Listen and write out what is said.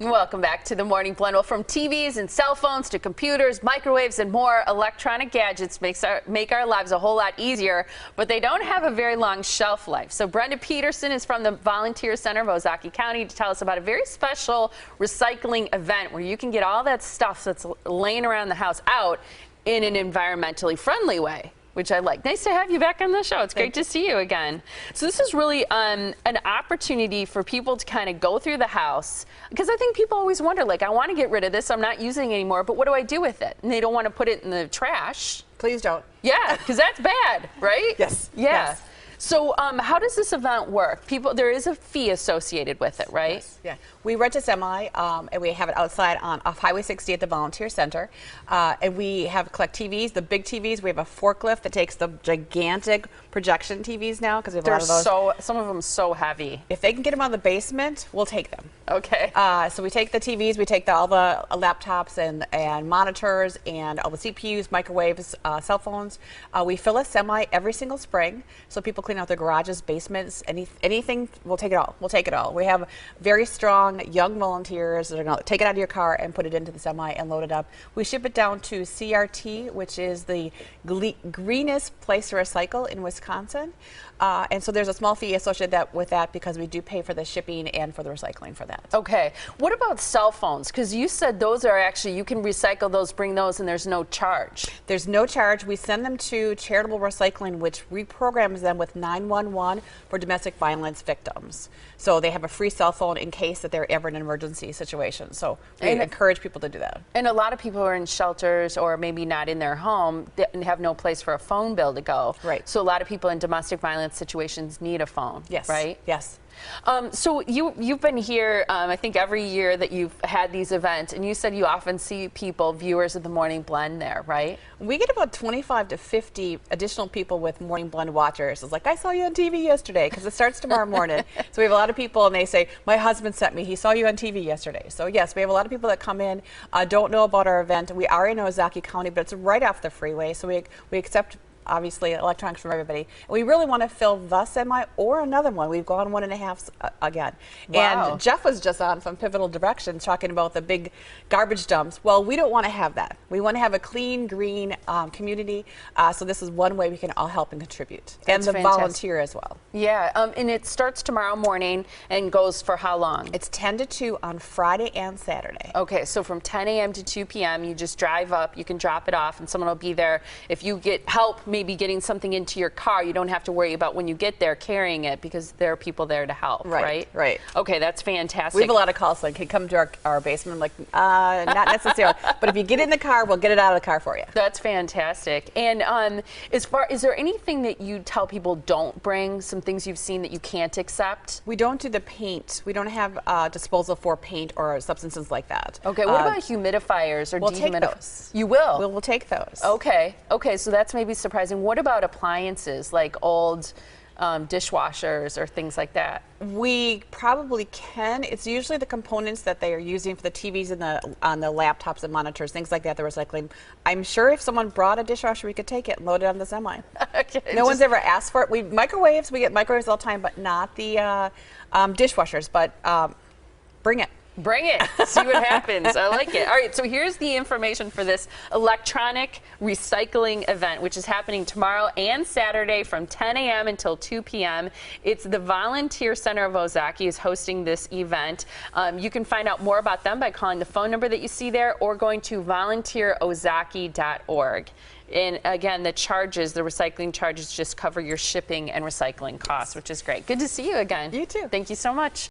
Welcome back to the Morning Blend. Well, from TVs and cell phones to computers, microwaves, and more, electronic gadgets make our lives a whole lot easier, but they don't have a very long shelf life. So Brenda Peterson is from the Volunteer Center of Ozaukee County to tell us about a very special recycling event where you can get all that stuff that's laying around the house out in an environmentally friendly way, which I like. Nice to have you back on the show. It's great to see you again. So this is really an opportunity for people to kind of go through the house, because I think people always wonder, like, I want to get rid of this, I'm not using it anymore, but what do I do with it? And they don't want to put it in the trash. Please don't. Yeah, because that's bad, right? Yes. Yeah. Yes. So how does this event work? There is a fee associated with it, right? Yes. Yeah. We rent a semi, and we have it outside off Highway 60 at the Volunteer Center. And we collect TVs, the big TVs. We have a forklift that takes the gigantic projection TVs now, because we have a lot of those. Some of them so heavy. If they can get them out of the basement, we'll take them. Okay. So we take the TVs, we take all the laptops and monitors and all the CPUs, microwaves, cell phones. We fill a semi every single spring, so people clean out their garages, basements, anything. We'll take it all. We'll take it all. We have very strong young volunteers that are going to take it out of your car and put it into the semi and load it up. We ship it down to CRT, which is the greenest place to recycle in Wisconsin. And so there's a small fee associated with that because we do pay for the shipping and for the recycling for that. Okay. What about cell phones? Because you said those are actually, you can recycle those, bring those, and there's no charge. There's no charge. We send them to charitable recycling, which reprograms them with 911 for domestic violence victims. So they have a free cell phone in case that they're ever in an emergency situation. So we encourage people to do that. And a lot of people are in shelters or maybe not in their home and have no place for a phone bill to go. Right. So a lot of people in domestic violence situations need a phone. Yes. Right? Yes. So you've been here, I think, every year that you've had these events, and you said you often see people, viewers of the Morning Blend there, right? We get about 25 to 50 additional people with Morning Blend watchers. It's like, I saw you on TV yesterday, because it starts tomorrow morning. So we have a lot of people, and they say, my husband sent me, he saw you on TV yesterday. So yes, we have a lot of people that come in, don't know about our event. We are in Ozaukee County, but it's right off the freeway, so we accept obviously electronics from everybody. And we really want to fill the semi or another one. We've gone 1.5 again. Wow. And Jeff was just on from Pivotal Directions talking about the big garbage dumps. Well, we don't want to have that. We want to have a clean, green community. So this is one way we can all help and contribute. That's and the fantastic. volunteer as well. Yeah, and it starts tomorrow morning and goes for how long? It's 10 to 2 on Friday and Saturday. Okay, so from 10 a.m. to 2 p.m. you just drive up, you can drop it off, and someone will be there. If you get help maybe getting something into your car, you don't have to worry about when you get there carrying it, because there are people there to help, right? Right. Okay, that's fantastic. We have a lot of calls like, hey, come to our basement. I'm like, not necessarily. But if you get in the car, we'll get it out of the car for you. That's fantastic. And is there anything that you tell people don't bring, some things you've seen that you can't accept? We don't do the paint. We don't have disposal for paint or substances like that. Okay, what about humidifiers or we'll take dehumidifiers? those. You will? We'll take those. Okay, so that's maybe surprising. What about appliances, like old dishwashers or things like that? We probably can. It's usually the components that they are using for the TVs and on the laptops and monitors, things like that, they're recycling. I'm sure if someone brought a dishwasher, we could take it and load it on the semi. Okay, no one's ever asked for it. We get microwaves all the time, but not the dishwashers. But bring it. Bring it. See what happens. I like it. All right, so here's the information for this electronic recycling event, which is happening tomorrow and Saturday from 10 a.m. until 2 p.m. It's the Volunteer Center of Ozaukee is hosting this event. You can find out more about them by calling the phone number that you see there or going to volunteerozaukee.org. And again, the recycling charges just cover your shipping and recycling costs, which is great. Good to see you again. You too. Thank you so much.